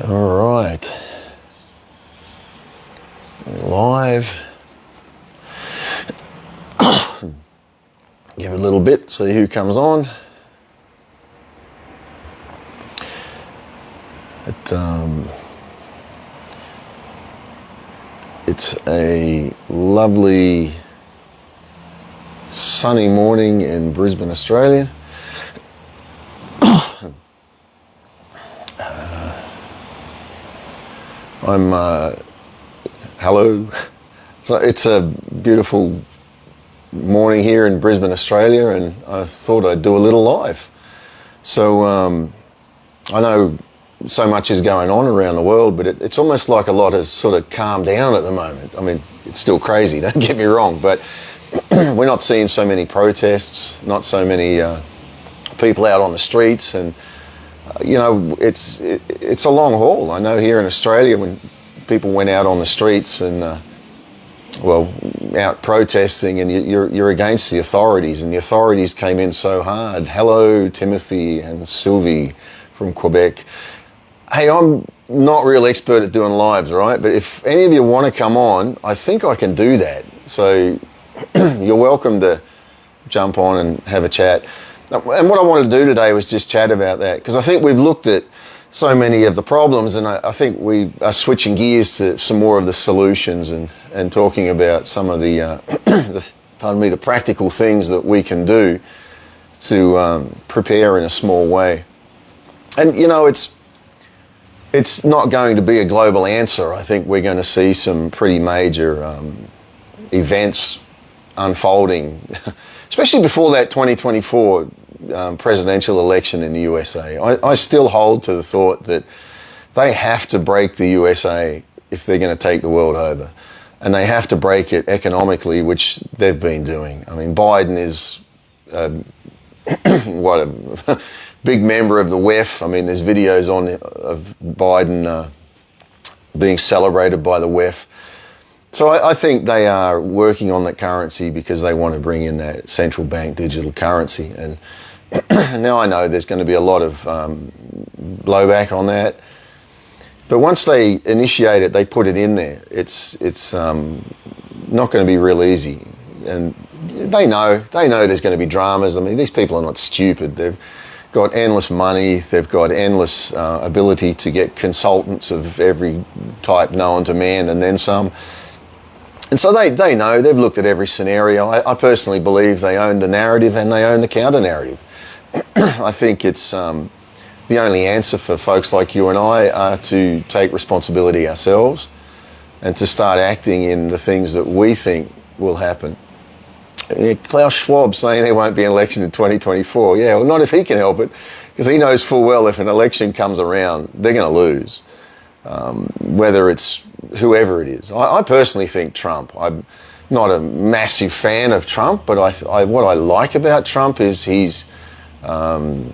All right. Live. Give it a little bit, see who comes on. It's a lovely sunny morning in Brisbane, Australia. Hello. So it's a beautiful morning here in Brisbane, Australia, and I thought I'd do a little live. So I know so much is going on around the world, but it's almost like a lot has sort of calmed down at the moment. I mean, it's still crazy, don't get me wrong, but we're not seeing so many protests, not so many people out on the streets, and you know, it's a long haul. I know here in Australia when people went out on the streets and out protesting, and you're against the authorities, and the authorities came in so hard. Hello, Timothy and Sylvie from Quebec. Hey, I'm not real expert at doing lives, right? But if any of you want to come on, I think I can do that. So you're welcome to jump on and have a chat. And what I wanted to do today was just chat about that, because I think we've looked at so many of the problems, and I think we are switching gears to some more of the solutions and talking about some of the, the practical things that we can do to prepare in a small way. And, you know, it's not going to be a global answer. I think we're going to see some pretty major events unfolding, especially before that 2024 presidential election in the USA. I still hold to the thought that they have to break the USA if they're going to take the world over. And they have to break it economically, which they've been doing. I mean, Biden is what a big member of the WEF. I mean, there's videos of Biden being celebrated by the WEF. So I think they are working on that currency because they want to bring in that central bank digital currency. And now I know there's going to be a lot of blowback on that. But once they initiate it, they put it in there. It's not going to be real easy. And they know there's going to be dramas. I mean, these people are not stupid. They've got endless money. They've got endless ability to get consultants of every type known to man and then some. And so they know, they've looked at every scenario. I personally believe they own the narrative and they own the counter-narrative. I think it's the only answer for folks like you and I are to take responsibility ourselves and to start acting in the things that we think will happen. Klaus Schwab saying there won't be an election in 2024. Yeah, well, not if he can help it, because he knows full well if an election comes around, they're going to lose, whether it's whoever it is. I personally think Trump. I'm not a massive fan of Trump, but what I like about Trump is he's a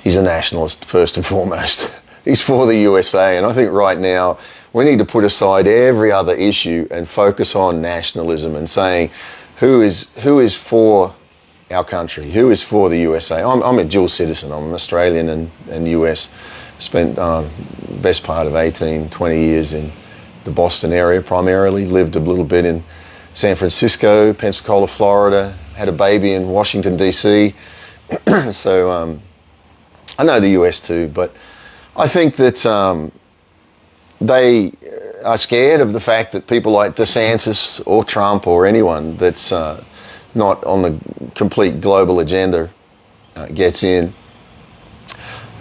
nationalist first and foremost. He's for the USA, and I think right now we need to put aside every other issue and focus on nationalism and saying who is for our country, who is for the USA. I'm a dual citizen. I'm an Australian and US. Spent best part of 18, 20 years in the Boston area primarily, lived a little bit in San Francisco, Pensacola, Florida, had a baby in Washington, D.C. So I know the US too, but I think that they are scared of the fact that people like DeSantis or Trump or anyone that's not on the complete global agenda gets in.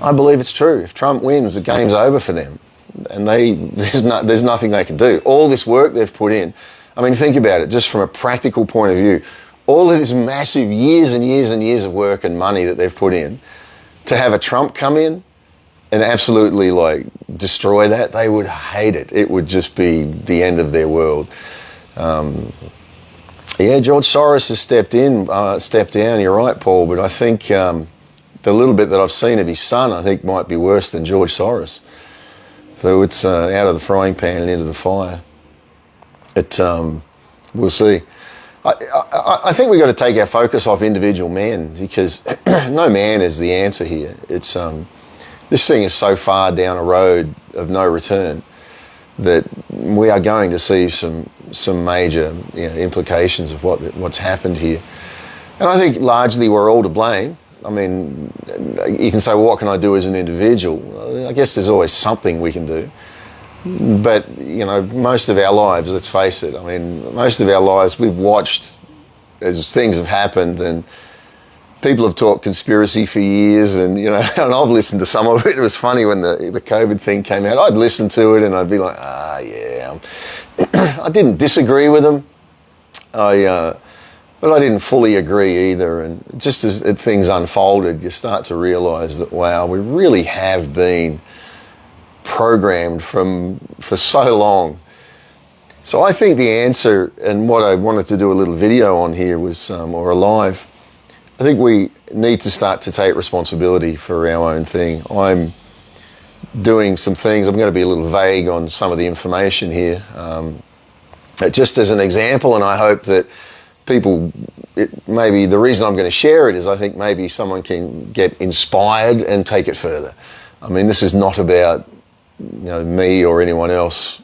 I believe it's true. If Trump wins, the game's over for them. And there's nothing they can do. All this work they've put in, I mean, think about it, just from a practical point of view, all of this massive years and years and years of work and money that they've put in, to have a Trump come in and absolutely like destroy that, they would hate it. It would just be the end of their world. Yeah, George Soros has stepped down, you're right, Paul, but I think the little bit that I've seen of his son, I think might be worse than George Soros. So it's out of the frying pan and into the fire. We'll see. I think we've got to take our focus off individual men, because no man is the answer here. It's this thing is so far down a road of no return that we are going to see some major implications of what's happened here. And I think largely we're all to blame. I mean, you can say, well, what can I do as an individual? I guess there's always something we can do. But, most of our lives, let's face it, I mean, most of our lives we've watched as things have happened, and people have talked conspiracy for years, and, and I've listened to some of it. It was funny when the COVID thing came out. I'd listen to it and I'd be like, yeah. I didn't disagree with them. But I didn't fully agree either. And just as things unfolded, you start to realise that, wow, we really have been programmed for so long. So I think the answer, and what I wanted to do a little video on here was, or a live, I think we need to start to take responsibility for our own thing. I'm doing some things, I'm going to be a little vague on some of the information here, just as an example, and I hope that people, maybe the reason I'm going to share it is I think maybe someone can get inspired and take it further. I mean, this is not about me or anyone else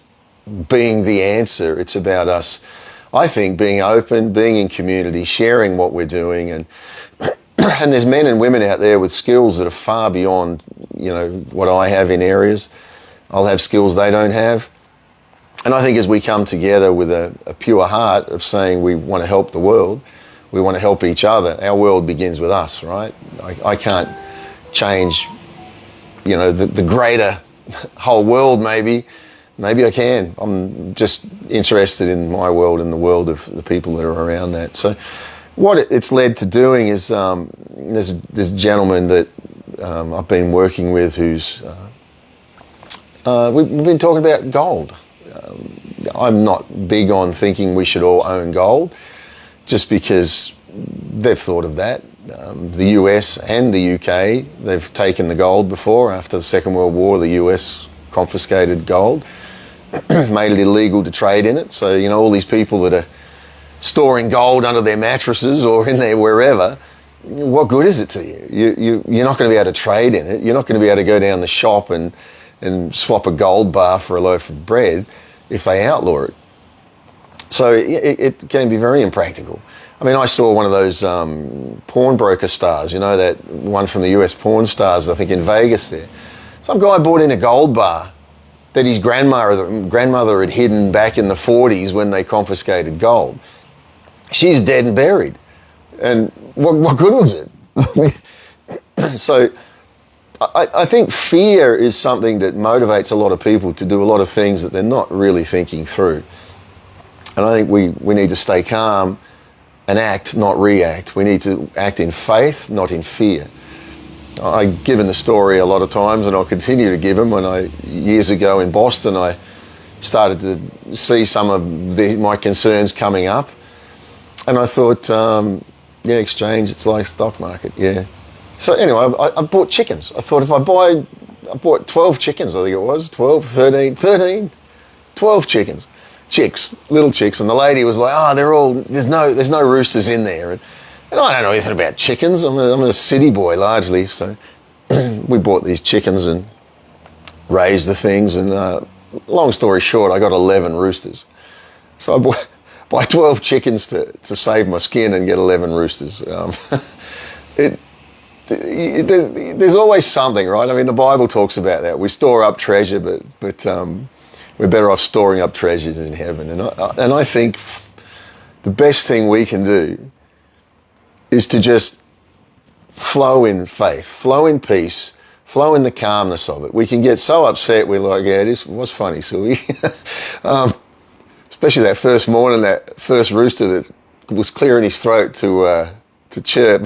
being the answer. It's about us, I think, being open, being in community, sharing what we're doing, and there's men and women out there with skills that are far beyond what I have in areas. I'll have skills they don't have. And I think as we come together with a pure heart of saying we want to help the world, we want to help each other, our world begins with us, right? I can't change, the greater whole world maybe. Maybe I can. I'm just interested in my world and the world of the people that are around that. So what it's led to doing is there's this gentleman that I've been working with who's, we've been talking about gold. I'm not big on thinking we should all own gold, just because they've thought of that. The US and the UK, they've taken the gold before. After the Second World War, the US confiscated gold, made it illegal to trade in it. So, all these people that are storing gold under their mattresses or in there wherever, what good is it to you? You're not going to be able to trade in it. You're not going to be able to go down the shop and swap a gold bar for a loaf of bread if they outlaw it. So it can be very impractical. I mean, I saw one of those pawnbroker stars, that one from the US porn stars, I think in Vegas there. Some guy bought in a gold bar that his grandmother had hidden back in the 40s when they confiscated gold. She's dead and buried. And what good was it? So I think fear is something that motivates a lot of people to do a lot of things that they're not really thinking through. And I think we need to stay calm and act, not react. We need to act in faith, not in fear. I've given the story a lot of times, and I'll continue to give them. Years ago in Boston, I started to see some of my concerns coming up. And I thought, exchange, it's like stock market, yeah. So anyway, I bought chickens. I thought I bought 12 chickens, I think it was, 12, 13, 12 chickens. Chicks, little chicks. And the lady was like, there's no roosters in there. And I don't know anything about chickens. I'm a city boy largely. So we bought these chickens and raised the things. And long story short, I got 11 roosters. So I buy 12 chickens to save my skin and get 11 roosters. There's always something, right? I mean, the Bible talks about that. We store up treasure, but we're better off storing up treasures in heaven. And I think the best thing we can do is to just flow in faith, flow in peace, flow in the calmness of it. We can get so upset, we're like, yeah, this was funny, silly. Especially that first morning, that first rooster that was clearing his throat to chirp.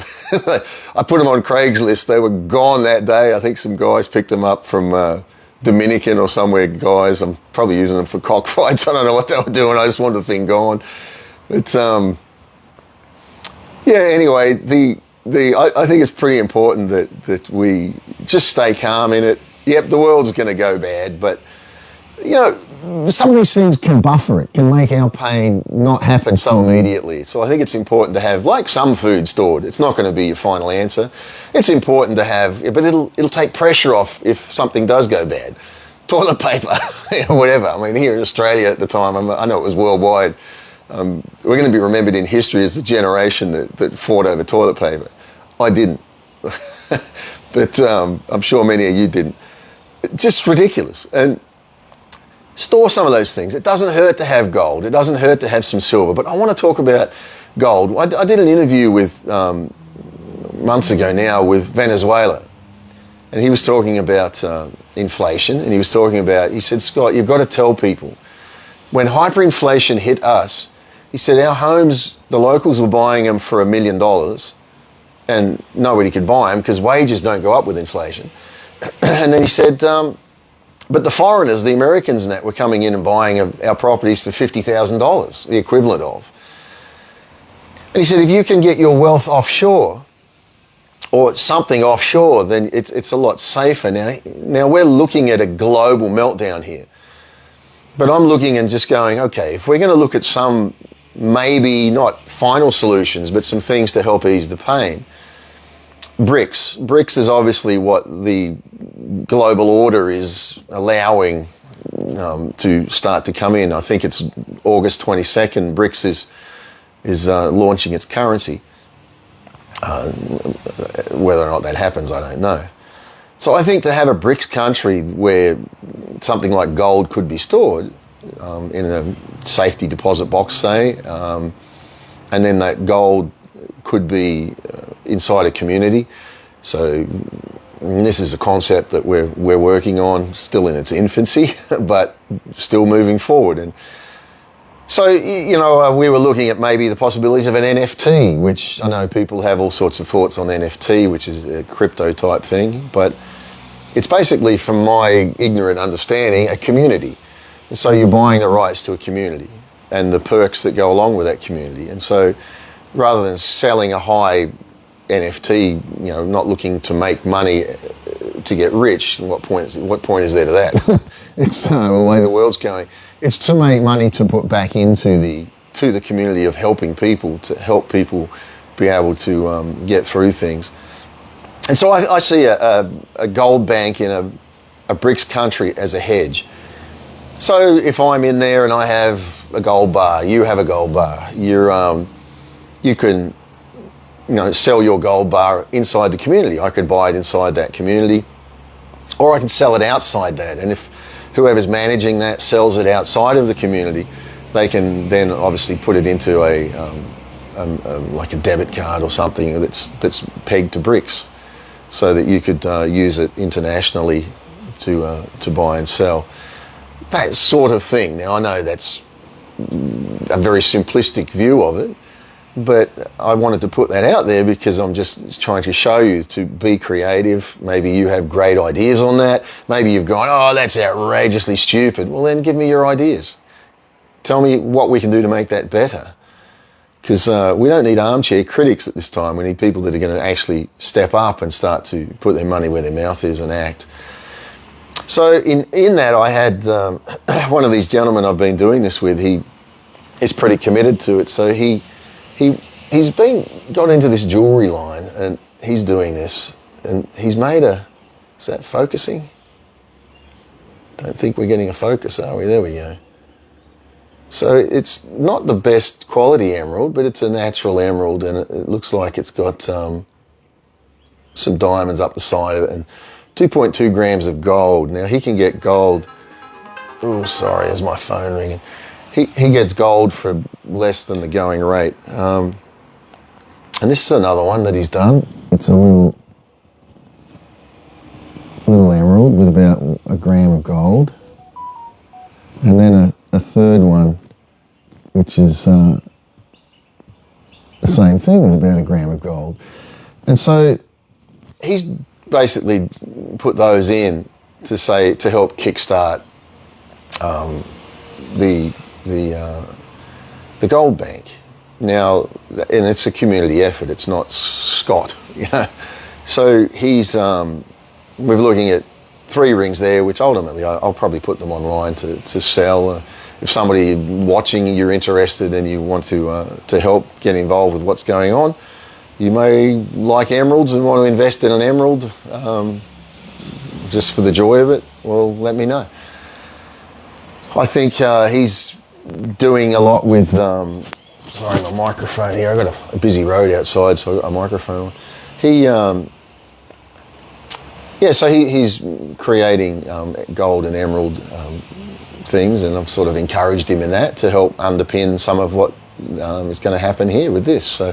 I put them on Craigslist. They were gone that day. I think some guys picked them up from Dominican or somewhere, guys. I'm probably using them for cockfights. I don't know what they were doing. I just wanted the thing gone. But anyway, I think it's pretty important that we just stay calm in it. Yep, the world's going to go bad, but you know, some of these things can buffer it, can make our pain not happen so immediately. So I think it's important to have, like some food stored. It's not going to be your final answer. It's important to have, but it'll take pressure off if something does go bad. Toilet paper, you know, whatever. I mean, here in Australia at the time, I know it was worldwide. We're going to be remembered in history as the generation that fought over toilet paper. I didn't, but I'm sure many of you didn't. Just ridiculous. And store some of those things. It doesn't hurt to have gold. It doesn't hurt to have some silver. But I want to talk about gold. I did an interview with months ago now with Venezuela, and he was talking about inflation, and he was talking about, he said, Scott, you've got to tell people, when hyperinflation hit us, he said, our homes, the locals were buying them for $1 million, and nobody could buy them because wages don't go up with inflation. And then he said, but the foreigners, the Americans and that, were coming in and buying our properties for $50,000, the equivalent of. And he said, if you can get your wealth offshore, or something offshore, then it's a lot safer. Now we're looking at a global meltdown here. But I'm looking and just going, okay, if we're going to look at some, maybe not final solutions, but some things to help ease the pain, BRICS. BRICS is obviously what the global order is allowing to start to come in. I think it's August 22nd, BRICS is launching its currency. Whether or not that happens, I don't know. So I think to have a BRICS country where something like gold could be stored in a safety deposit box, say, and then that gold could be inside a community. So this is a concept that we're working on, still in its infancy, but still moving forward. And so, you know, we were looking at maybe the possibilities of an NFT, which I know people have all sorts of thoughts on NFT, which is a crypto type thing, but it's basically, from my ignorant understanding, a community. And so you're buying the rights to a community and the perks that go along with that community. And so rather than selling a high NFT, you know, not looking to make money to get rich, what point is there to that? It's the way the world's going. It's to make money to put back into the community of helping people, to help people be able to get through things. And so I see a gold bank in a BRICS country as a hedge. So if I'm in there and I have a gold bar, you have a gold bar, you can, you know, sell your gold bar inside the community. I could buy it inside that community, or I can sell it outside that. And if whoever's managing that sells it outside of the community, they can then obviously put it into like a debit card or something that's pegged to BRICS, so that you could use it internationally to buy and sell. That sort of thing. Now, I know that's a very simplistic view of it, but I wanted to put that out there because I'm just trying to show you to be creative. Maybe you have great ideas on that. Maybe you've gone, oh, that's outrageously stupid. Well, then give me your ideas. Tell me what we can do to make that better. Because we don't need armchair critics at this time. We need people that are going to actually step up and start to put their money where their mouth is and act. So in that, I had one of these gentlemen I've been doing this with. He is pretty committed to it. So he's got into this jewelry line, and he's doing this, and he's made is that focusing? Don't think we're getting a focus, are we? There we go. So it's not the best quality emerald, but it's a natural emerald, and it looks like it's got some diamonds up the side of it, and 2.2 grams of gold. Now he can get gold. Oh, sorry, there's my phone ringing. He gets gold for less than the going rate. And this is another one that he's done. It's a little emerald with about a gram of gold. And then a third one, which is the same thing with about a gram of gold. And so he's basically put those in to help kickstart the gold bank. Now, and it's a community effort. It's not Scott, you know. So we're looking at 3 rings there, which ultimately I'll probably put them online to sell. If somebody watching, you're interested and you want to help get involved with what's going on, you may like emeralds and want to invest in an emerald just for the joy of it, well, let me know. I think he's doing a lot with, sorry, my microphone here. I've got a busy road outside, so I've got a microphone on. He's creating gold and emerald things, and I've sort of encouraged him in that to help underpin some of what is going to happen here with this. So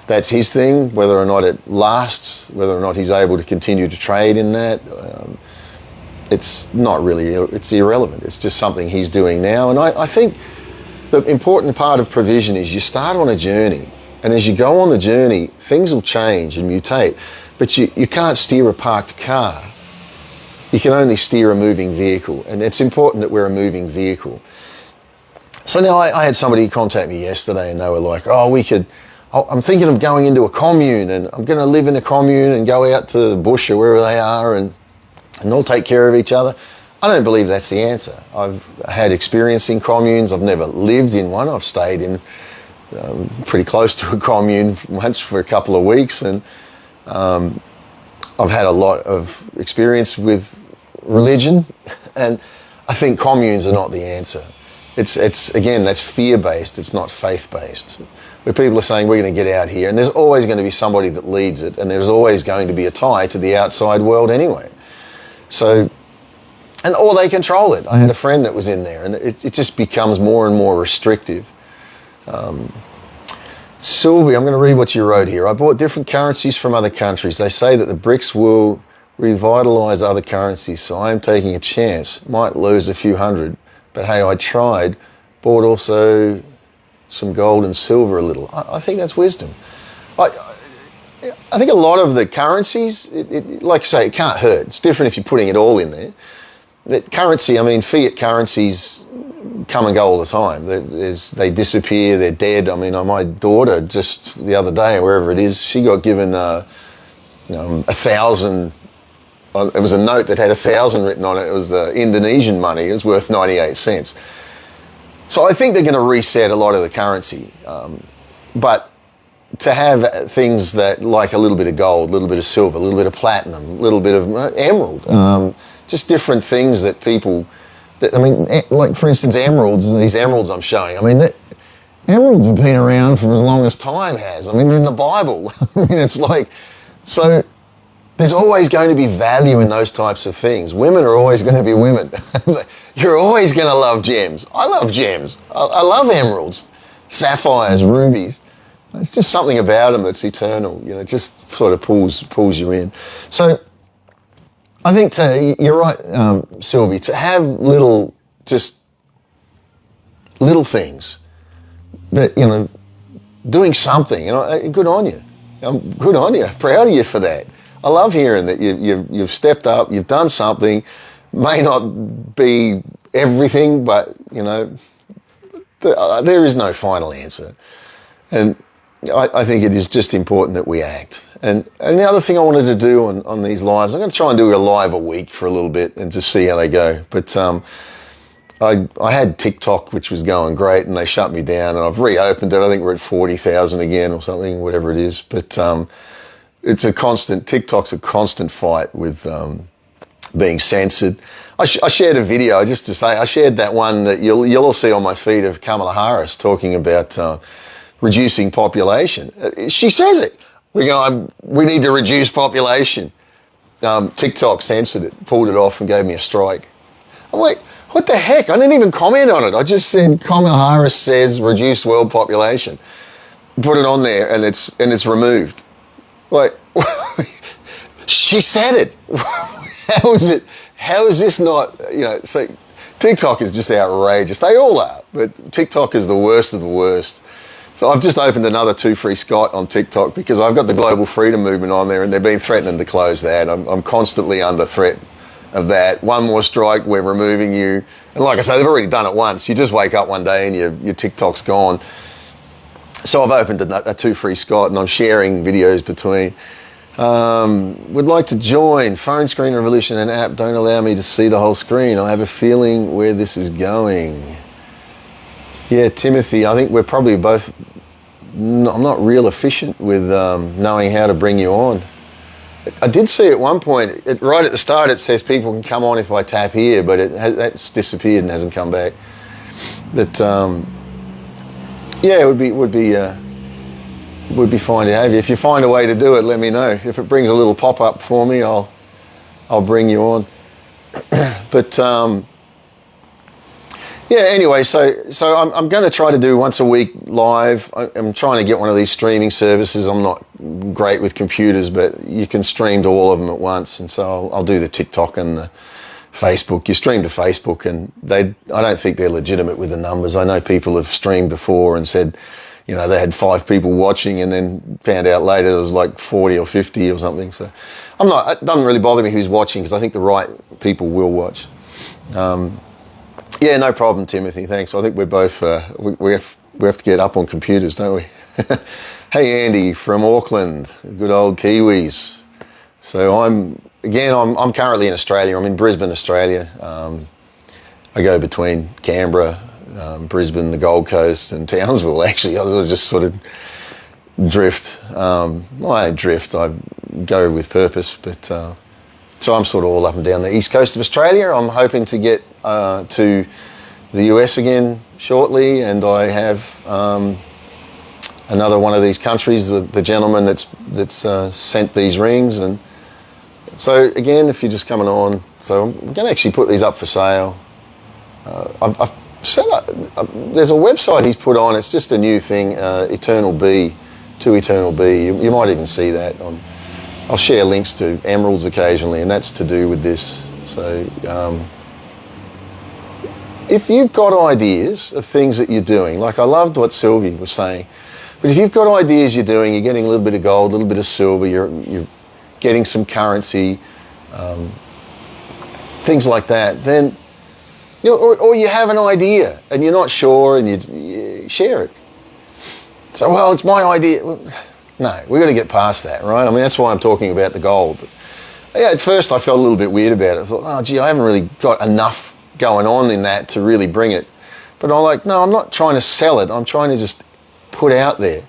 that's his thing. Whether or not it lasts, whether or not he's able to continue to trade in that, it's not really, it's irrelevant. It's just something he's doing now. And I think the important part of provision is you start on a journey, and as you go on the journey, things will change and mutate, but you can't steer a parked car. You can only steer a moving vehicle, and it's important that we're a moving vehicle. So now I had somebody contact me yesterday, and they were like, I'm thinking of going into a commune, and I'm going to live in a commune and go out to the bush or wherever they are and all take care of each other. I don't believe that's the answer. I've had experience in communes. I've never lived in one. I've stayed in pretty close to a commune once for a couple of weeks, and I've had a lot of experience with religion, and I think communes are not the answer. It's again, that's fear-based, it's not faith-based. Where people are saying, we're going to get out here, and there's always going to be somebody that leads it, and there's always going to be a tie to the outside world anyway. So, or they control it. I had a friend that was in there, and it just becomes more and more restrictive. Sylvie, I'm going to read what you wrote here. I bought different currencies from other countries. They say that the BRICS will revitalise other currencies, so I am taking a chance. Might lose a few hundred, but hey, I tried. Bought also some gold and silver a little. I think that's wisdom. I think a lot of the currencies, like I say, it can't hurt. It's different if you're putting it all in there. But currency, I mean, fiat currencies come and go all the time. They disappear, they're dead. I mean, my daughter just the other day, wherever it is, she got given 1,000. It was a note that had 1,000 written on it. It was Indonesian money. It was worth 98 cents. So I think they're going to reset a lot of the currency. But to have things that, like a little bit of gold, a little bit of silver, a little bit of platinum, a little bit of emerald, just different things that people, like for instance, these emeralds I'm showing, emeralds have been around for as long as time has. In the Bible. It's like, so there's always going to be value in those types of things. Women are always going to be women. You're always going to love gems. I love gems. I love emeralds, sapphires, rubies. It's just something about them that's eternal. It just sort of pulls you in. So I think you're right, Sylvie, to have little things that, doing something, good on you. Good on you. Proud of you for that. I love hearing that you've stepped up, you've done something, may not be everything, but, there is no final answer. And I think it is just important that we act. And the other thing I wanted to do on these lives, I'm going to try and do a live a week for a little bit and just see how they go. But I had TikTok, which was going great, and they shut me down, and I've reopened it. I think we're at 40,000 again or something, whatever it is. But TikTok's a constant fight with being censored. I shared a video, just to say, I shared that one that you'll all see on my feed of Kamala Harris talking about reducing population. She says it. We need to reduce population. TikTok censored it, pulled it off and gave me a strike. I'm like, what the heck? I didn't even comment on it. I just said Kamala Harris says reduce world population. Put it on there and it's removed. Like, she said it. How is this not, so TikTok is just outrageous. They all are, but TikTok is the worst of the worst. So I've just opened another 2 Free Scott on TikTok because I've got the Global Freedom Movement on there and they've been threatening to close that. I'm constantly under threat of that. One more strike, we're removing you. And like I say, they've already done it once. You just wake up one day and your TikTok's gone. So I've opened a 2 Free Scott and I'm sharing videos between Would like to join. Phone screen revolution and app don't allow me to see the whole screen. I have a feeling where this is going. Yeah, Timothy, I think we're probably both... I'm not real efficient with knowing how to bring you on. I did see at one point, right at the start, it says people can come on if I tap here, but that's disappeared and hasn't come back. But yeah, it would be fine to have you. If you find a way to do it, let me know. If it brings a little pop up for me, I'll bring you on. But yeah, anyway, so I'm going to try to do once a week live. I'm trying to get one of these streaming services. I'm not great with computers, but you can stream to all of them at once. And so I'll do the TikTok and the Facebook. You stream to Facebook, and I don't think they're legitimate with the numbers. I know people have streamed before and said, you know, they had 5 people watching and then found out later there was like 40 or 50 or something. So it doesn't really bother me who's watching, because I think the right people will watch. Yeah, no problem, Timothy. Thanks. I think we're both, we have to get up on computers, don't we? Hey, Andy from Auckland, good old Kiwis. So I'm currently in Australia. I'm in Brisbane, Australia. I go between Canberra, Brisbane, the Gold Coast, and Townsville, actually. I just sort of drift. Well, I don't drift, I go with purpose, but so I'm sort of all up and down the east coast of Australia. I'm hoping to get to the US again shortly, and I have another one of these countries, the gentleman that's sent these rings. And so again, if you're just coming on, so I'm going to actually put these up for sale. I've set up, there's a website he's put on. It's just a new thing, Eternal B, to Eternal B. You might even see that. I'll share links to emeralds occasionally, and that's to do with this. So if you've got ideas of things that you're doing, like I loved what Sylvie was saying, but if you've got ideas you're doing, you're getting a little bit of gold, a little bit of silver, you're getting some currency, things like that, then, you know, or you have an idea and you're not sure and you share it. So, well, it's my idea. Well, no, we've got to get past that, right? I mean, that's why I'm talking about the gold. Yeah, at first I felt a little bit weird about it. I thought, oh, gee, I haven't really got enough going on in that to really bring it. But I'm like, no, I'm not trying to sell it. I'm trying to just put out there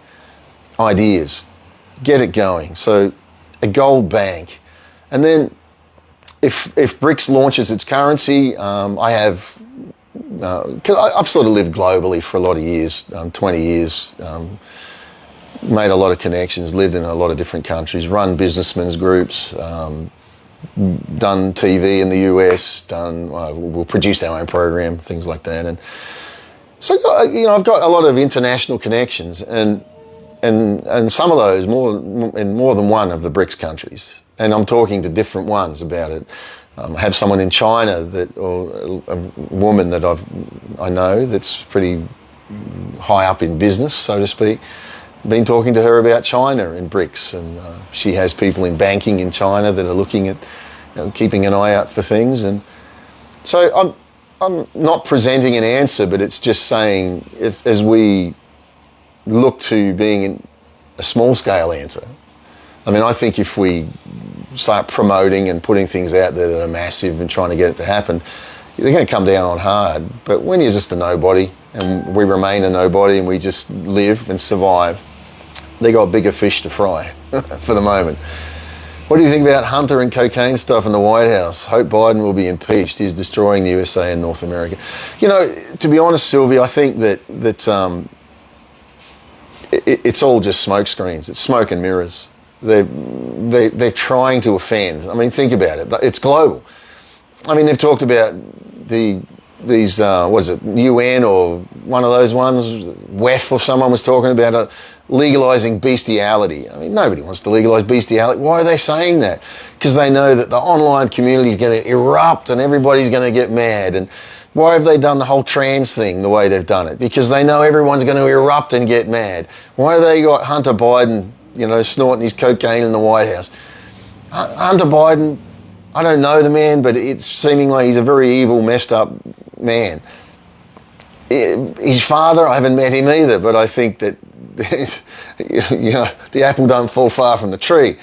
ideas, get it going. So a gold bank. And then if BRICS launches its currency, I have, cause I've sort of lived globally for a lot of years, 20 years, made a lot of connections, lived in a lot of different countries, run businessmen's groups, done TV in the US, we'll produce our own program, things like that. And so, you know, I've got a lot of international connections, and some of those in more than one of the BRICS countries. And I'm talking to different ones about it. I have someone in China or a woman that I know that's pretty high up in business, so to speak. Been talking to her about China and BRICS, and she has people in banking in China that are looking at, you know, keeping an eye out for things. And so I'm not presenting an answer, but it's just saying, as we look to being a small-scale answer, I mean, I think if we start promoting and putting things out there that are massive and trying to get it to happen, they're going to come down on hard. But when you're just a nobody, and we remain a nobody, and we just live and survive, they got bigger fish to fry for the moment. What do you think about Hunter and cocaine stuff in the White House? Hope Biden will be impeached. He's destroying the USA and North America. You know, to be honest, Sylvia, I think that it's all just smoke screens. It's smoke and mirrors. They're trying to offend. I mean, think about it. It's global. I mean, they've talked about these what is it, UN or one of those ones, WEF or someone was talking about legalising bestiality. I mean, nobody wants to legalise bestiality. Why are they saying that? Because they know that the online community is going to erupt and everybody's going to get mad. And why have they done the whole trans thing the way they've done it? Because they know everyone's going to erupt and get mad. Why have they got Hunter Biden, you know, snorting his cocaine in the White House? Hunter Biden, I don't know the man, but it's seeming like he's a very evil, messed up man. His father, I haven't met him either, but I think that, you know, the apple don't fall far from the tree.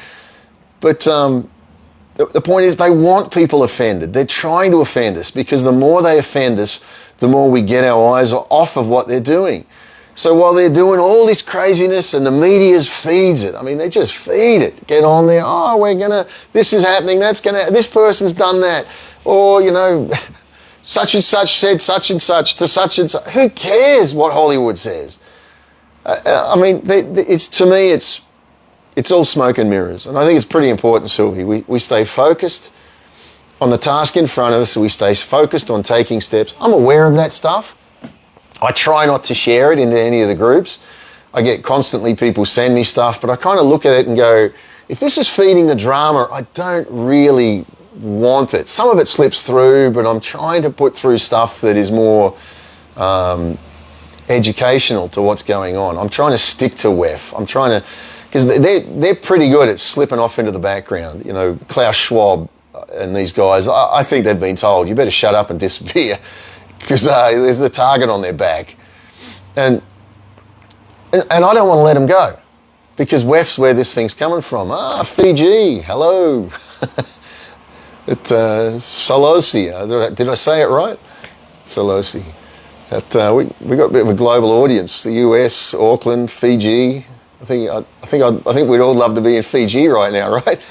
But the point is they want people offended. They're trying to offend us because the more they offend us, the more we get our eyes off of what they're doing. So while they're doing all this craziness and the media feeds it, I mean, they just feed it. Get on there, oh, this is happening, this person's done that. Or, such and such said such and such to such and such. Who cares what Hollywood says? I mean, to me, it's all smoke and mirrors. And I think it's pretty important, Sylvie. We stay focused on the task in front of us. We stay focused on taking steps. I'm aware of that stuff. I try not to share it into any of the groups. I get constantly people send me stuff, but I kind of look at it and go, if this is feeding the drama, I don't really want it. Some of it slips through, but I'm trying to put through stuff that is more educational to what's going on. I'm trying to stick to WEF. I'm trying to, because they're pretty good at slipping off into the background. Klaus Schwab and these guys, I think they've been told, you better shut up and disappear, because there's a target on their back. And I don't want to let them go, because WEF's where this thing's coming from. Fiji, hello. Solosi, did I say it right? Solosi. We got a bit of a global audience. The US, Auckland, Fiji. I think we'd all love to be in Fiji right now, right?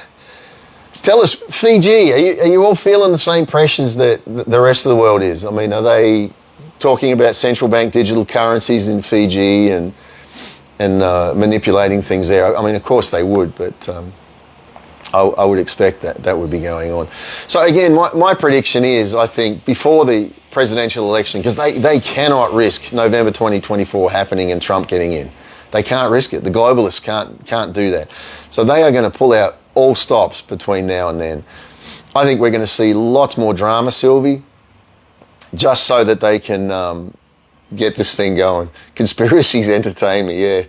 Tell us, Fiji, are you all feeling the same pressures that the rest of the world is? I mean, are they talking about central bank digital currencies in Fiji and manipulating things there? I mean, of course they would, but I would expect that would be going on. So again, my prediction is, I think, before the presidential election, because they cannot risk November 2024 happening and Trump getting in. They can't risk it. The globalists can't do that. So they are going to pull out all stops between now and then. I think we're going to see lots more drama, Sylvie, just so that they can get this thing going. Conspiracies entertain me, yeah.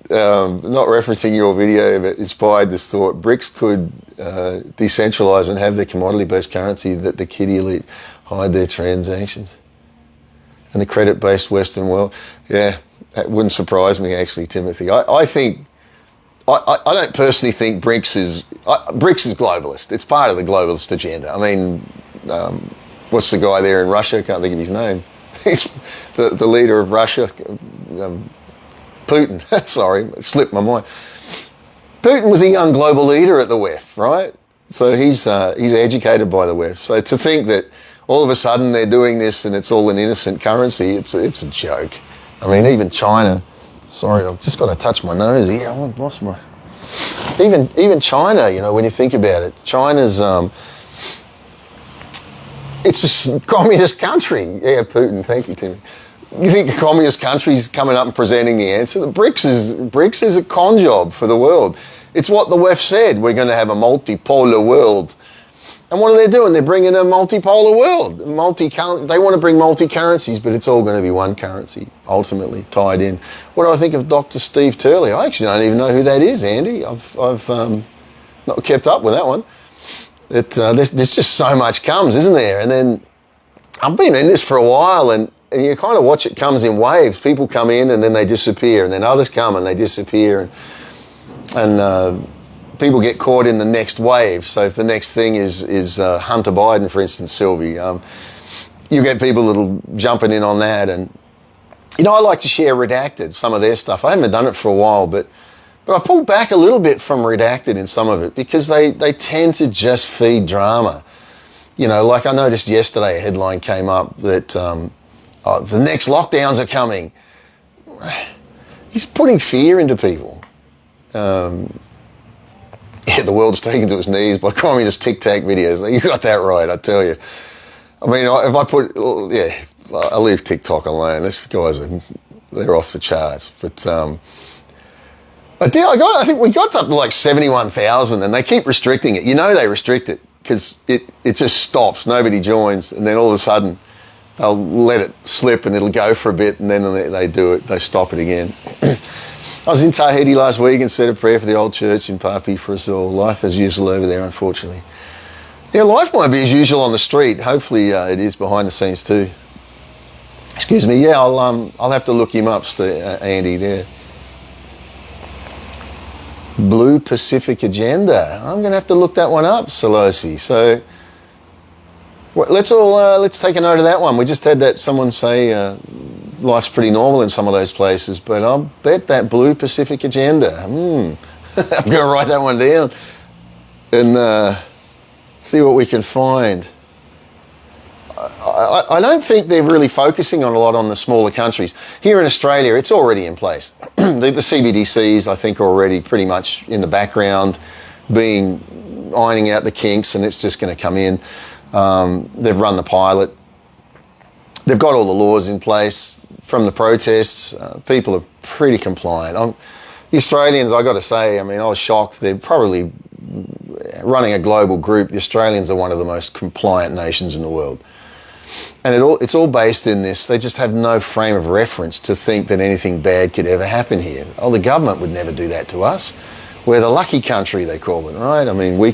Not referencing your video, but inspired this thought. BRICS could decentralise and have their commodity-based currency that the kiddie elite hide their transactions. And the credit-based Western world, yeah, that wouldn't surprise me, actually, Timothy. I think, I don't personally think BRICS is globalist. It's part of the globalist agenda. I mean, what's the guy there in Russia? I can't think of his name. He's the leader of Russia, Putin. Sorry, it slipped my mind. Putin was a young global leader at the WEF, right? So he's educated by the WEF. So to think that all of a sudden they're doing this and it's all an innocent currency, it's a joke. I mean, even China. Sorry, I've just got to touch my nose here. I lost my. Even China, when you think about it, China's it's a communist country. Yeah, Putin. Thank you, Timmy. You think a communist country's coming up and presenting the answer? The BRICS is a con job for the world. It's what the WEF said. We're going to have a multipolar world. And what are they doing? They're bringing a multipolar world. They want to bring multi-currencies, but it's all going to be one currency, ultimately, tied in. What do I think of Dr. Steve Turley? I actually don't even know who that is, Andy. I've not kept up with that one. There's just so much comes, isn't there? And then I've been in this for a while, and you kind of watch it comes in waves. People come in and then they disappear, and then others come and they disappear, and people get caught in the next wave. So if the next thing is Hunter Biden, for instance, Sylvie, you get people that'll jumping in on that. And I like to share Redacted, some of their stuff. I haven't done it for a while, but I pulled back a little bit from Redacted in some of it, because they tend to just feed drama. Like I noticed yesterday, a headline came up that the next lockdowns are coming. He's putting fear into people. Yeah, the world's taken to its knees by communist tic-tac videos. You got that right, I tell you. I mean, if I put, I leave TikTok alone. These guys they're off the charts. But I think we got up to like 71,000, and they keep restricting it. They restrict it because it just stops. Nobody joins, and then all of a sudden they'll let it slip and it'll go for a bit, and then they do it. They stop it again. I was in Tahiti last week and said a prayer for the old church in Papi for us all. Life as usual over there, unfortunately. Yeah, life might be as usual on the street. Hopefully it is behind the scenes too. Excuse me. Yeah, I'll have to look him up, Andy, there. Blue Pacific agenda. I'm going to have to look that one up, Solosi. So let's take a note of that one. We just had that someone say life's pretty normal in some of those places, but I'll bet that Blue Pacific agenda. I'm going to write that one down and see what we can find. I don't think they're really focusing on a lot on the smaller countries. Here in Australia, it's already in place. The CBDCs, I think, are already pretty much in the background, ironing out the kinks, and it's just going to come in. They've run the pilot. They've got all the laws in place from the protests. People are pretty compliant. The Australians, I got to say, I mean, I was shocked. They're probably running a global group. The Australians are one of the most compliant nations in the world. And it's all based in this. They just have no frame of reference to think that anything bad could ever happen here. Oh, the government would never do that to us. We're the lucky country, they call it, right? I mean, we'll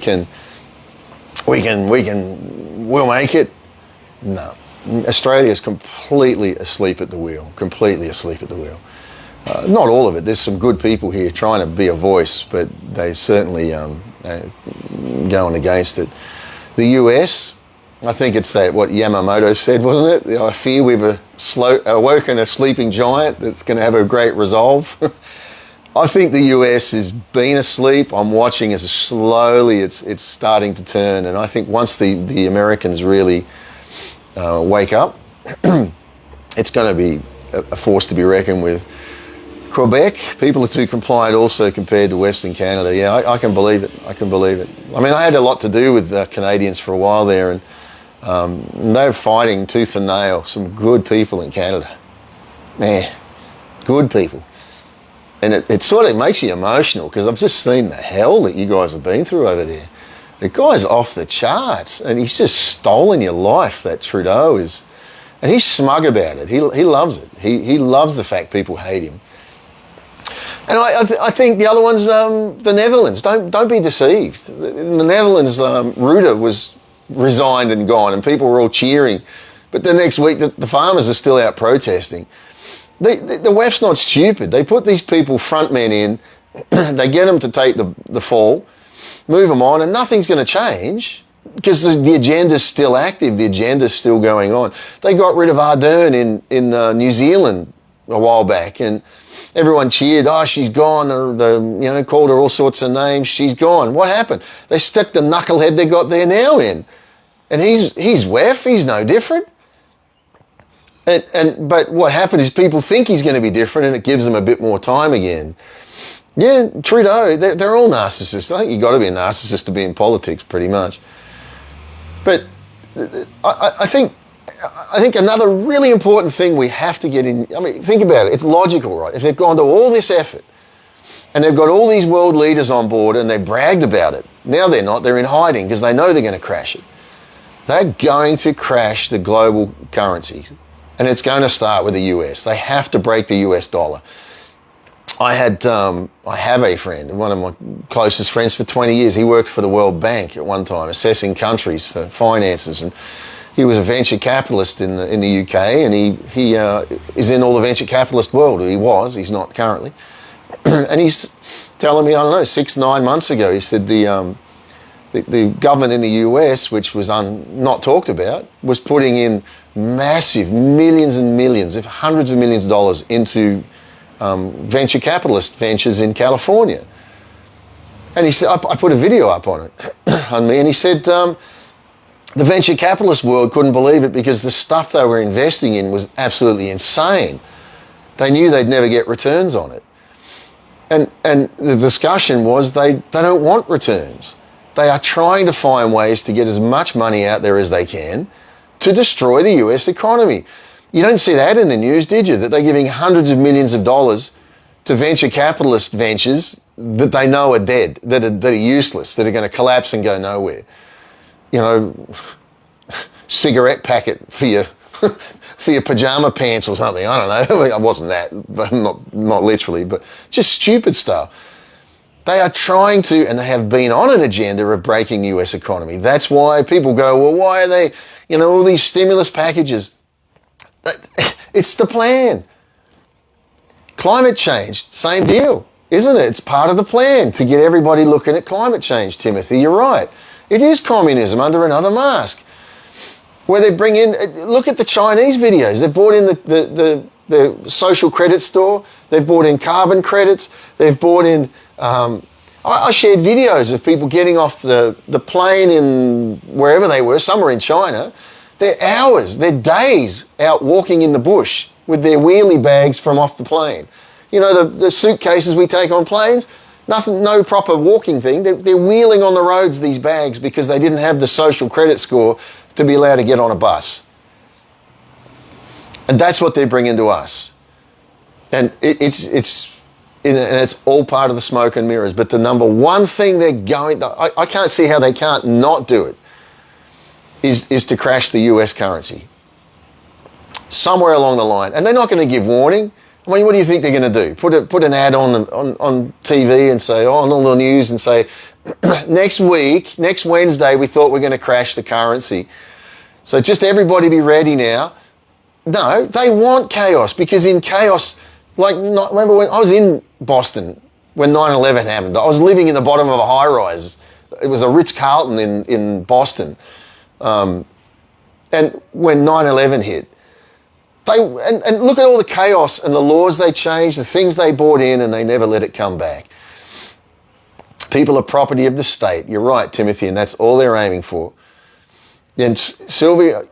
make it. No. Australia's completely asleep at the wheel, completely asleep at the wheel. Not all of it. There's some good people here trying to be a voice, but they certainly going against it. The US, I think it's what Yamamoto said, wasn't it? I fear we've awoken a sleeping giant that's going to have a great resolve. I think the US has been asleep. I'm watching as slowly it's starting to turn, and I think once the Americans really wake up, it's going to be a force to be reckoned with. Quebec, people are too compliant also compared to Western Canada. Yeah, I can believe it. I can believe it. I mean, I had a lot to do with Canadians for a while there, and they're fighting tooth and nail. Some good people in Canada. Man, good people. And it sort of makes you emotional because I've just seen the hell that you guys have been through over there. The guy's off the charts and he's just stolen your life, that Trudeau is. And he's smug about it. He loves it. He loves the fact people hate him. And I think the other one's the Netherlands. Don't be deceived. In the Netherlands, Rutte was resigned and gone and people were all cheering. But the next week, the farmers are still out protesting. The WEF's not stupid. They put these people front men in, they get them to take the fall, move them on, and nothing's going to change because the agenda's still active. The agenda's still going on. They got rid of Ardern in New Zealand a while back, and everyone cheered. Oh, she's gone. Or called her all sorts of names. She's gone. What happened? They stuck the knucklehead they got there now in, and he's WEF. He's no different. But what happened is people think he's going to be different, and it gives them a bit more time again. Yeah, Trudeau, they're all narcissists. I think you've got to be a narcissist to be in politics, pretty much. But I think another really important thing we have to get in, I mean, think about it. It's logical, right? If they've gone to all this effort and they've got all these world leaders on board and they bragged about it, now they're not. They're in hiding because they know they're going to crash it. They're going to crash the global currency. And it's going to start with the US. They have to break the US dollar. I have a friend, one of my closest friends for 20 years. He worked for the World Bank at one time, assessing countries for finances. And he was a venture capitalist in the UK, and he is in all the venture capitalist world. He was, he's not currently. And he's telling me, I don't know, 6-9 months ago, he said the government in the US, which was not talked about, was putting in massive millions and millions, if hundreds of millions of dollars into venture capitalist ventures in California. And he said, I put a video up on it, on me, and he said the venture capitalist world couldn't believe it because the stuff they were investing in was absolutely insane. They knew they'd never get returns on it. And the discussion was they don't want returns. They are trying to find ways to get as much money out there as they can to destroy the US economy. You don't see that in the news, did you? That they're giving hundreds of millions of dollars to venture capitalist ventures that they know are dead, that are useless, that are going to collapse and go nowhere. You know, cigarette packet for your pajama pants or something. I don't know. I wasn't that, but not literally, but just stupid stuff. They are trying to, and they have been on an agenda of breaking the US economy. That's why people go, well, why are they, all these stimulus packages? It's the plan. Climate change, same deal. isn't it? It's part of the plan to get everybody looking at climate change, Timothy. You're right. It is communism under another mask. Where they bring in, look at the Chinese videos. They've brought in the social credit store. They've brought in carbon credits. They've brought in, I shared videos of people getting off the plane in wherever they were, some were in China. They're hours, they're days out walking in the bush with their wheelie bags from off the plane. You know, the suitcases we take on planes, nothing, no proper walking thing. They're wheeling on the roads these bags because they didn't have the social credit score to be allowed to get on a bus. And that's what they're bringing to us. And it's all part of the smoke and mirrors. But the number one thing they're going, I can't see how they can't not do it, is to crash the US currency. Somewhere along the line. And they're not going to give warning. I mean, what do you think they're going to do? Put an ad on TV and say, on all the news and say, next Wednesday, we thought we're going to crash the currency. So just everybody be ready now. No, they want chaos, because in chaos, remember when I was in Boston when 9/11 happened? I was living in the bottom of a high-rise. It was a Ritz-Carlton in Boston. And when 9/11 hit, and look at all the chaos and the laws they changed, the things they brought in, and they never let it come back. People are property of the state. You're right, Timothy, and that's all they're aiming for. And Sylvia,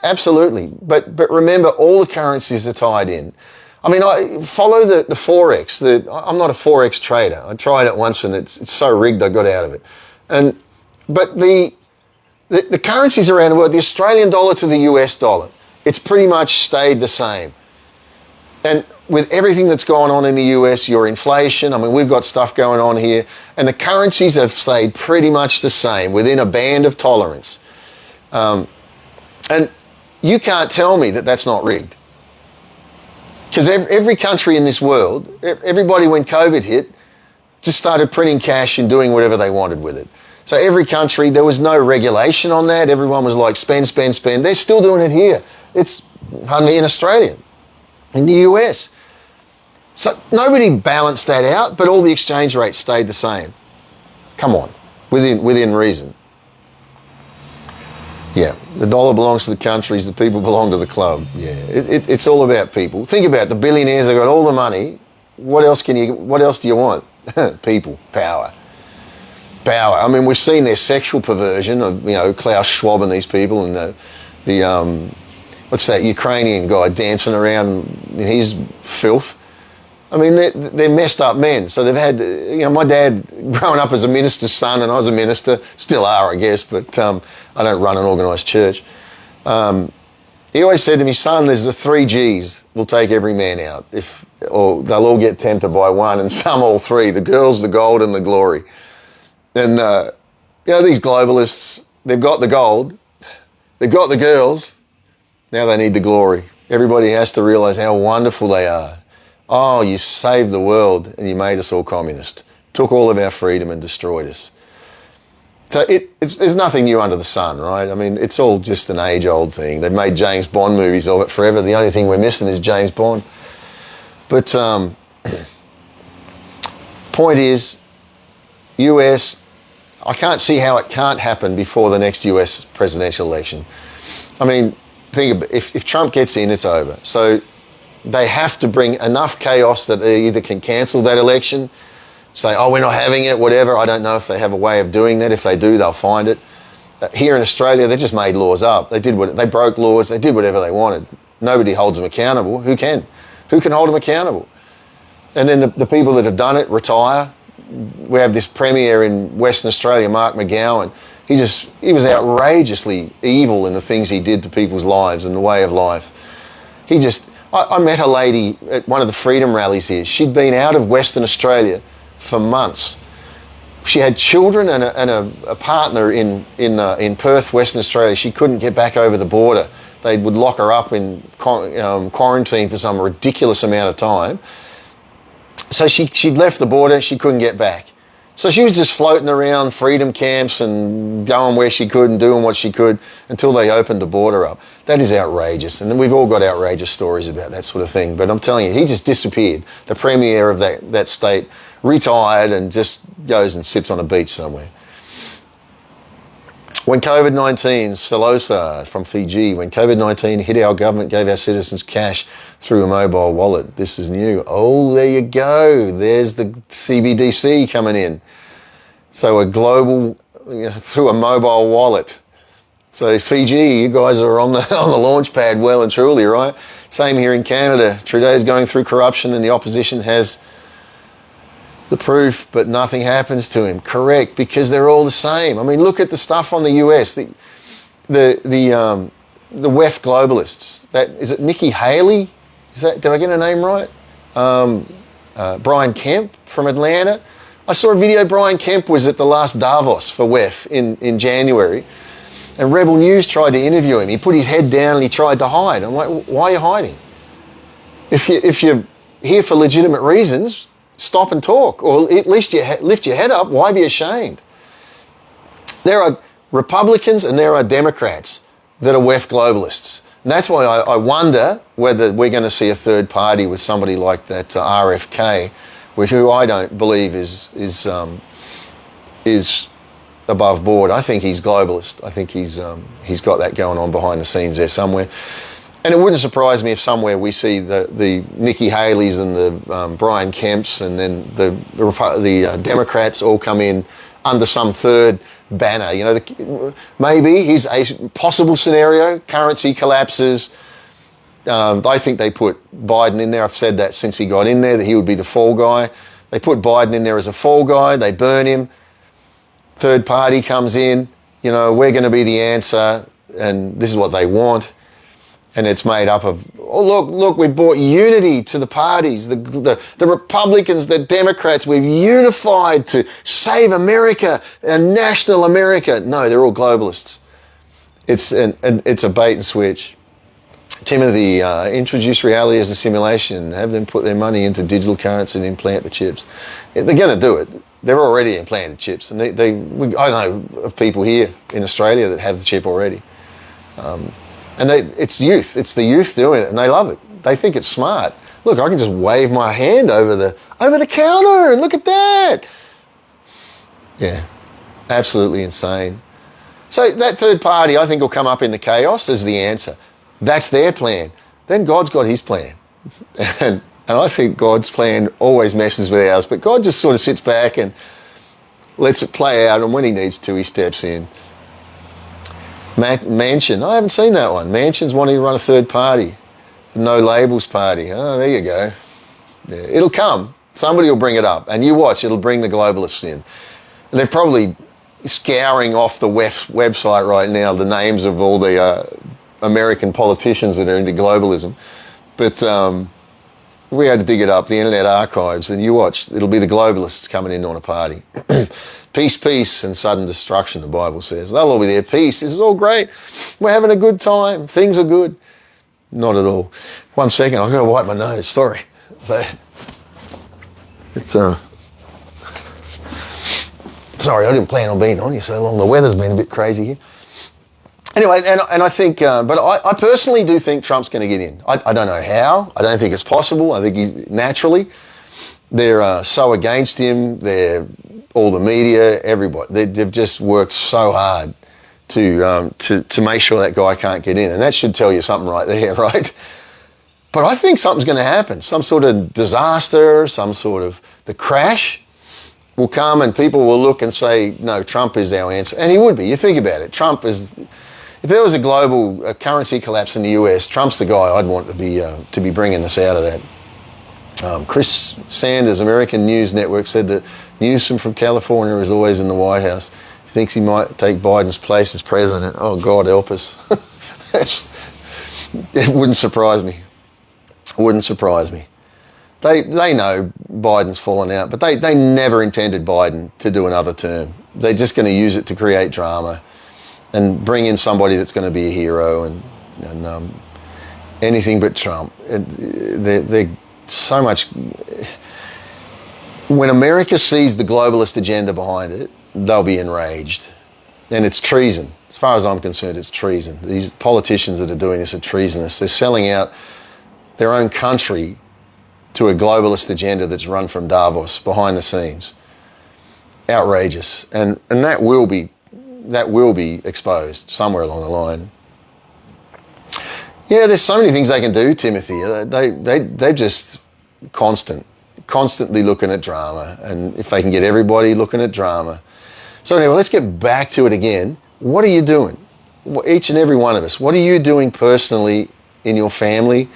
absolutely. But remember, all the currencies are tied in. I mean, I follow the Forex. I'm not a Forex trader. I tried it once and it's so rigged I got out of it. But the currencies around the world, the Australian dollar to the US dollar, it's pretty much stayed the same. And with everything that's going on in the US, your inflation, I mean, we've got stuff going on here, and the currencies have stayed pretty much the same within a band of tolerance. And you can't tell me that that's not rigged. Because every country in this world, everybody when COVID hit, just started printing cash and doing whatever they wanted with it. So every country, there was no regulation on that. Everyone was like, spend, spend, spend. They're still doing it here. It's, pardon me, in Australia, in the US. So nobody balanced that out, but all the exchange rates stayed the same. Come on, within reason. Yeah, the dollar belongs to the countries, the people belong to the club. Yeah, it's all about people. Think about it, the billionaires have got all the money. What else do you want? People, power. I mean, we've seen their sexual perversion of, Klaus Schwab and these people, and the what's that Ukrainian guy dancing around in his filth. I mean, they're messed up men. So they've had, my dad, growing up as a minister's son, and I was a minister, still are, I guess, but I don't run an organised church. He always said to me, son, there's the 3 Gs will take every man out. Or they'll all get tempted by one, and some all 3, the girls, the gold, and the glory. And, these globalists, they've got the gold, they've got the girls, now they need the glory. Everybody has to realise how wonderful they are. Oh, you saved the world and you made us all communist. Took all of our freedom and destroyed us. So there's nothing new under the sun, right? I mean, it's all just an age-old thing. They've made James Bond movies of it forever. The only thing we're missing is James Bond. But point is, US, I can't see how it can't happen before the next US presidential election. I mean, think about if Trump gets in, it's over. So they have to bring enough chaos that they either can cancel that election, say, oh, we're not having it, whatever. I don't know if they have a way of doing that. If they do, they'll find it. Here in Australia, they just made laws up. They broke laws. They did whatever they wanted. Nobody holds them accountable. Who can? Who can hold them accountable? And then the people that have done it retire. We have this premier in Western Australia, Mark McGowan. He was outrageously evil in the things he did to people's lives and the way of life. I met a lady at one of the freedom rallies here. She'd been out of Western Australia for months. She had children and a partner in Perth, Western Australia. She couldn't get back over the border. They would lock her up in quarantine for some ridiculous amount of time. So she'd left the border, she couldn't get back. So she was just floating around freedom camps and going where she could and doing what she could until they opened the border up. That is outrageous. And we've all got outrageous stories about that sort of thing. But I'm telling you, he just disappeared. The premier of that state retired and just goes and sits on a beach somewhere. When COVID-19, Salosa from Fiji, when COVID-19 hit, our government gave our citizens cash through a mobile wallet. This is new. Oh, there you go. There's the CBDC coming in. So a global, through a mobile wallet. So Fiji, you guys are on the launch pad well and truly, right? Same here in Canada. Trudeau's going through corruption and the opposition has the proof, but nothing happens to him. Correct, because they're all the same. I mean, look at the stuff on the US, the WEF globalists. Is it Nikki Haley? Did I get her name right? Brian Kemp from Atlanta. I saw a video. Brian Kemp was at the last Davos for WEF in January, and Rebel News tried to interview him. He put his head down and he tried to hide. I'm like, why are you hiding? If you're here for legitimate reasons, stop and talk, or at least you lift your head up. Why be ashamed? There are Republicans and there are Democrats that are WEF globalists. And that's why I wonder whether we're going to see a third party with somebody like that RFK, who I don't believe is above board. I think he's globalist. I think he's got that going on behind the scenes there somewhere. And it wouldn't surprise me if somewhere we see the Nikki Haley's and the Brian Kemps and then the Democrats all come in under some third banner. Maybe here's a possible scenario: currency collapses. I think they put Biden in there. I've said that since he got in there, that he would be the fall guy. They put Biden in there as a fall guy. They burn him. Third party comes in. We're going to be the answer, and this is what they want. And it's made up of, look, we've brought unity to the parties, the Republicans, the Democrats. We've unified to save America and national America. No, they're all globalists. It's a bait and switch. Timothy, introduce reality as a simulation. Have them put their money into digital currency and implant the chips. They're going to do it. They're already implanted chips. And I know of people here in Australia that have the chip already. And it's youth. It's the youth doing it, and they love it. They think it's smart. Look, I can just wave my hand over the counter, and look at that. Yeah, absolutely insane. So that third party, I think, will come up in the chaos as the answer. That's their plan. Then God's got his plan. And I think God's plan always messes with ours, but God just sort of sits back and lets it play out, and when he needs to, he steps in. Mansion, I haven't seen that one. Mansion's wanting to run a third party, the No Labels party. Oh, there you go. Yeah, it'll come. Somebody will bring it up, and you watch, it'll bring the globalists in. And they're probably scouring off the WEF website right now the names of all the American politicians that are into globalism. But we had to dig it up, the Internet Archives, and you watch, it'll be the globalists coming in on a party. Peace, peace, and sudden destruction, the Bible says. They'll all be there. Peace, this is all great. We're having a good time. Things are good. Not at all. 1 second, I've got to wipe my nose, sorry. So, it's, sorry, I didn't plan on being on here so long. The weather's been a bit crazy here. Anyway, and I think, but I personally do think Trump's going to get in. I don't know how. I don't think it's possible. I think he's naturally. They're so against him. They're all the media, everybody. They've just worked so hard to make sure that guy can't get in, and that should tell you something right there, right? But I think something's going to happen. Some sort of disaster, some sort of the crash will come, and people will look and say, "No, Trump is our answer," and he would be. You think about it. Trump is. If there was a global currency collapse in the US, Trump's the guy I'd want to be bringing us out of that. Chris Sanders, American News Network, said that Newsom from California is always in the White House. He thinks he might take Biden's place as president. Oh, God help us. It wouldn't surprise me. It wouldn't surprise me. They know Biden's fallen out, but they never intended Biden to do another term. They're just going to use it to create drama and bring in somebody that's going to be a hero and anything but Trump. They're so much. When America sees the globalist agenda behind it, they'll be enraged. And it's treason. As far as I'm concerned, it's treason. These politicians that are doing this are treasonous. They're selling out their own country to a globalist agenda that's run from Davos behind the scenes. Outrageous. And that will be exposed somewhere along the line. Yeah, there's so many things they can do, Timothy. They're just constantly looking at drama, and if they can get everybody looking at drama. So anyway, let's get back to it again. What are you doing? Each and every one of us. What are you doing personally in your family?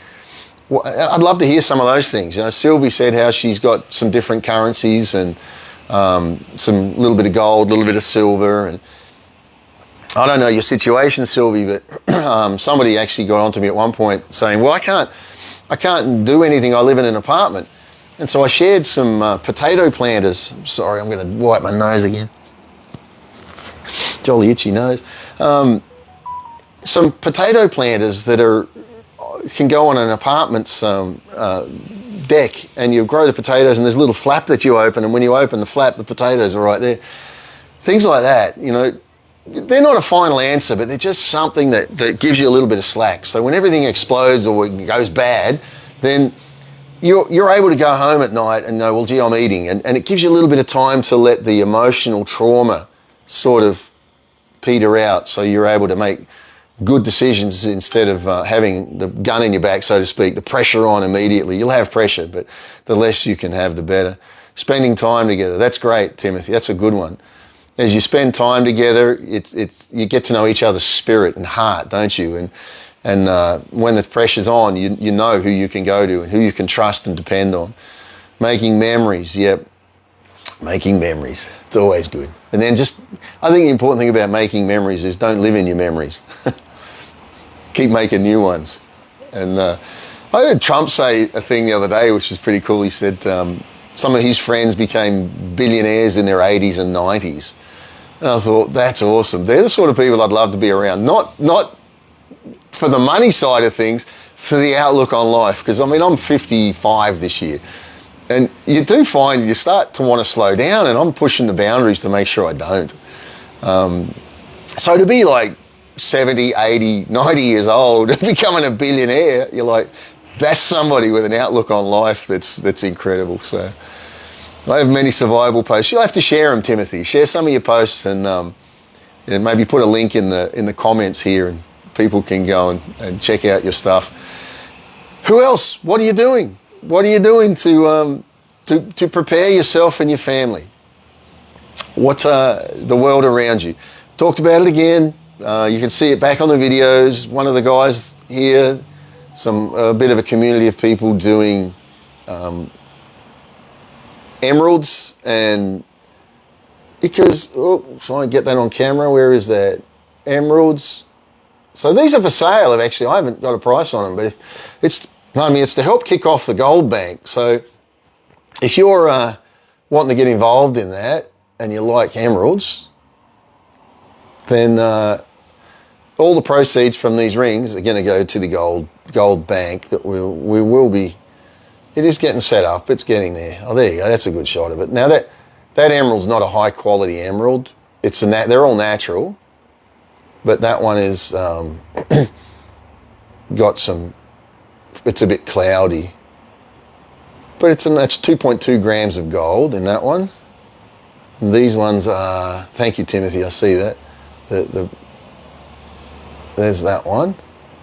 I'd love to hear some of those things. You know, Sylvie said how she's got some different currencies and some little bit of gold, a little bit of silver, and I don't know your situation, Sylvie, but somebody actually got onto me at one point saying, well, I can't do anything. I live in an apartment. And so I shared some potato planters. Sorry, I'm going to wipe my nose again. Jolly itchy nose. Some potato planters that can go on an apartment's deck, and you grow the potatoes, and there's a little flap that you open, and when you open the flap, the potatoes are right there. Things like that, you know, they're not a final answer, but they're just something that gives you a little bit of slack. So when everything explodes or goes bad, then you're able to go home at night and know, well, gee, I'm eating. And it gives you a little bit of time to let the emotional trauma sort of peter out, so you're able to make good decisions instead of having the gun in your back, so to speak, the pressure on immediately. You'll have pressure, but the less you can have, the better. Spending time together, that's great, Timothy. That's a good one. As you spend time together, you get to know each other's spirit and heart, don't you? And when the pressure's on, you know who you can go to and who you can trust and depend on. Making memories, yep. Making memories, it's always good. And then I think the important thing about making memories is don't live in your memories. Keep making new ones. And I heard Trump say a thing the other day, which was pretty cool. He said some of his friends became billionaires in their 80s and 90s. And I thought, that's awesome. They're the sort of people I'd love to be around. Not for the money side of things, for the outlook on life. Because, I mean, I'm 55 this year. And you do find you start to want to slow down, and I'm pushing the boundaries to make sure I don't. So to be like 70, 80, 90 years old and becoming a billionaire, you're like, that's somebody with an outlook on life that's incredible. So I have many survival posts. You'll have to share them, Timothy. Share some of your posts and maybe put a link in the comments here, and people can go and check out your stuff. Who else? What are you doing? What are you doing to prepare yourself and your family? What's the world around you? Talked about it again. You can see it back on the videos. One of the guys here, a bit of a community of people doing emeralds, and because, try and get that on camera. Where is that? Emeralds. So these are for sale. I haven't got a price on them, but it's to help kick off the gold bank. So if you're wanting to get involved in that and you like emeralds, then all the proceeds from these rings are going to go to the gold bank that we will be. It is getting set up. It's getting there. Oh, there you go. That's a good shot of it. Now that emerald's not a high quality emerald. They're all natural, but that one is got some. It's a bit cloudy, but that's 2.2 grams of gold in that one. And these ones are. Thank you, Timothy. I see that. There's that one.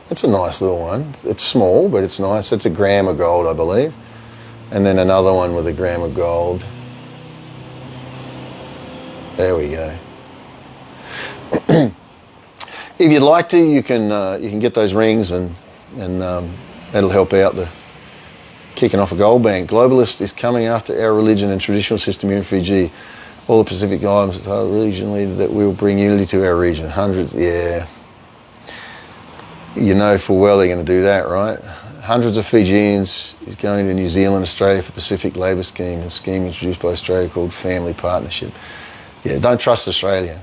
It's a nice little one. It's small, but it's nice. It's a gram of gold, I believe. And then another one with a gram of gold. There we go. If you'd like to, you can get those rings, and that'll help out the kicking off a gold bank. Globalist is coming after our religion and traditional system here in Fiji. All the Pacific Islands are told religion leader that we will bring unity to our region. Hundreds, yeah. You know full well they're going to do that, right? Hundreds of Fijians is going to New Zealand, Australia for Pacific Labour Scheme, a scheme introduced by Australia called Family Partnership. Yeah, don't trust Australia.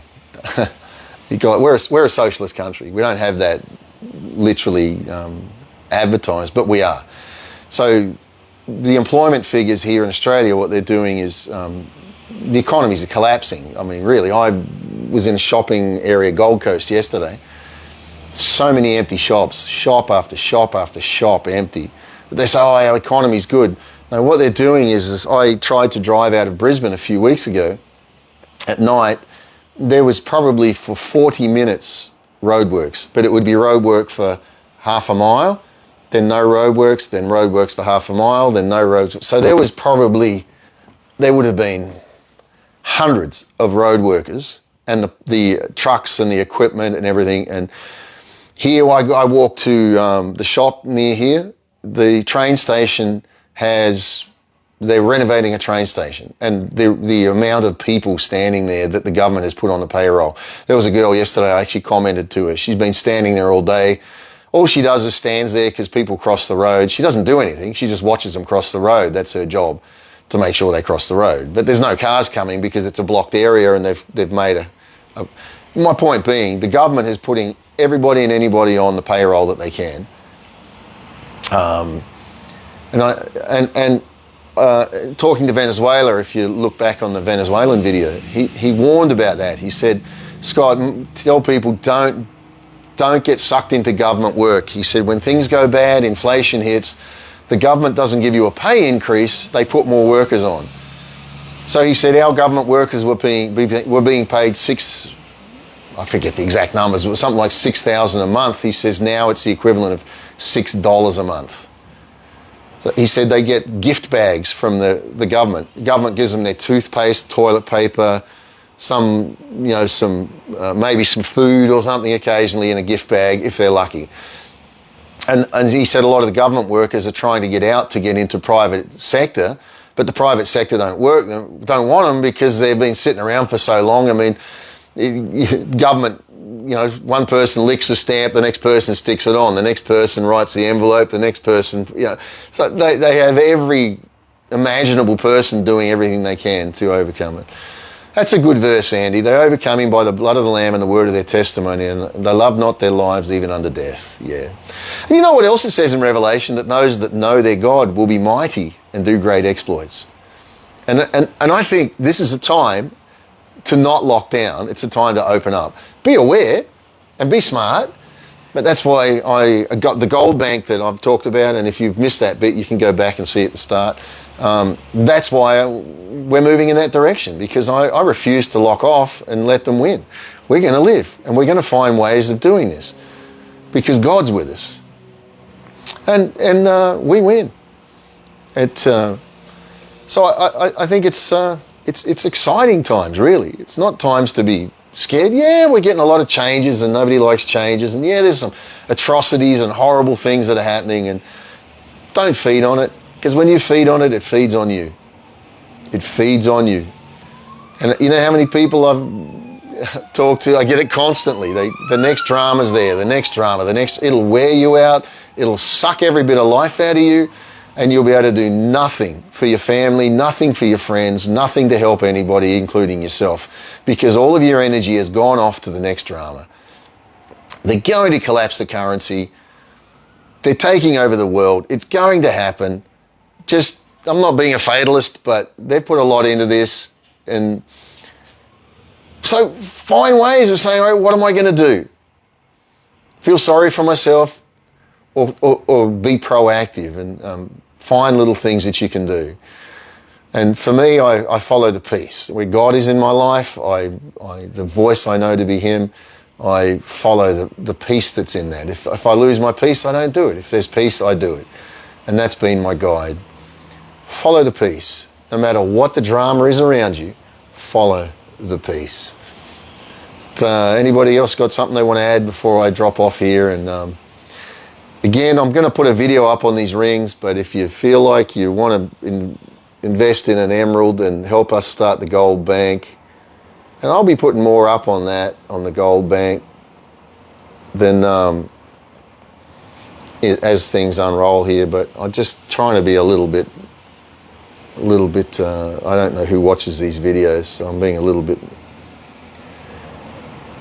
We're a socialist country. We don't have that literally advertised, but we are. So the employment figures here in Australia, what they're doing is the economies are collapsing. I mean, really, I was in a shopping area, Gold Coast, yesterday. So many empty shops, shop after shop after shop empty. But they say, oh, our economy's good. Now, what they're doing is I tried to drive out of Brisbane a few weeks ago. At night, there was probably for 40 minutes roadworks, but it would be roadwork for half a mile, then no roadworks, then roadworks for half a mile, then no roads. So there would have been hundreds of road workers and the trucks and the equipment and everything. And here I walk to the shop near here. The train station they're renovating a train station, and the amount of people standing there that the government has put on the payroll. There was a girl yesterday, I actually commented to her. She's been standing there all day. All she does is stands there because people cross the road. She doesn't do anything. She just watches them cross the road. That's her job, to make sure they cross the road. But there's no cars coming because it's a blocked area, and they've made my point being, the government is putting everybody and anybody on the payroll that they can. Talking to Venezuela, if you look back on the Venezuelan video, he warned about that. He said, Scott, tell people don't get sucked into government work. He said, when things go bad, inflation hits, the government doesn't give you a pay increase, they put more workers on. So he said our government workers were being paid I forget the exact numbers, but something like $6,000 a month. He says now it's the equivalent of $6 a month. So he said they get gift bags from the government. The government gives them their toothpaste, toilet paper, maybe some food or something occasionally in a gift bag if they're lucky. And he said a lot of the government workers are trying to get into private sector, but the private sector don't want them because they've been sitting around for so long. I mean, government, one person licks the stamp, the next person sticks it on, the next person writes the envelope, the next person, so they have every imaginable person doing everything they can to overcome it. That's a good verse, Andy. They overcome him by the blood of the Lamb and the word of their testimony, and they love not their lives even unto death. Yeah. And you know what else it says in Revelation? That those that know their God will be mighty and do great exploits. And I think this is a time to not lock down. It's a time to open up. Be aware and be smart. But that's why I got the gold bank that I've talked about. And if you've missed that bit, you can go back and see at the start. That's why we're moving in that direction, because I refuse to lock off and let them win. We're going to live, and we're going to find ways of doing this because God's with us. And we win. So I think it's exciting times, really. It's not times to be scared. Yeah, we're getting a lot of changes and nobody likes changes. And yeah, there's some atrocities and horrible things that are happening, and don't feed on it, because when you feed on it, it feeds on you. It feeds on you. And you know how many people I've talked to, I get it constantly. The next drama's there, the next drama, it'll wear you out. It'll suck every bit of life out of you. And you'll be able to do nothing for your family, nothing for your friends, nothing to help anybody, including yourself, because all of your energy has gone off to the next drama. They're going to collapse the currency. They're taking over the world. It's going to happen. I'm not being a fatalist, but they've put a lot into this. And so find ways of saying, all right, what am I going to do? Feel sorry for myself or be proactive and find little things that you can do. And for me, I follow the peace. Where God is in my life, the voice I know to be him, I follow the peace that's in that. If I lose my peace, I don't do it. If there's peace, I do it. And that's been my guide. Follow the peace. No matter what the drama is around you, follow the peace. Anybody else got something they want to add before I drop off here? And again, I'm going to put a video up on these rings, but if you feel like you want to invest in an emerald and help us start the gold bank, and I'll be putting more up on that, on the gold bank, then as things unroll here. But I'm just trying to be a little bit, I don't know who watches these videos, so I'm being a little bit.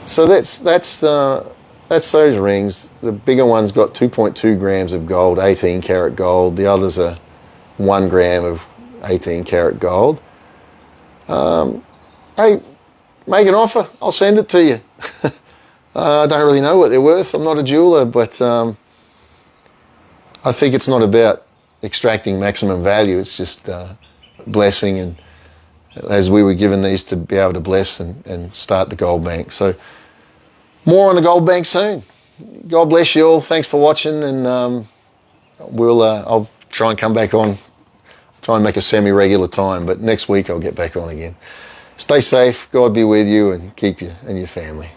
So that's those rings. The bigger one's got 2.2 grams of gold, 18 karat gold. The others are 1 gram of 18 karat gold. Hey, make an offer. I'll send it to you. I don't really know what they're worth. I'm not a jeweler, but I think it's not about extracting maximum value. It's just a blessing, and as we were given these to be able to bless and start the gold bank. So more on the gold bank soon. God bless you all. Thanks for watching, and I'll try and come back on, try and make a semi-regular time, but next week I'll get back on again. Stay safe, God be with you, and keep you and your family.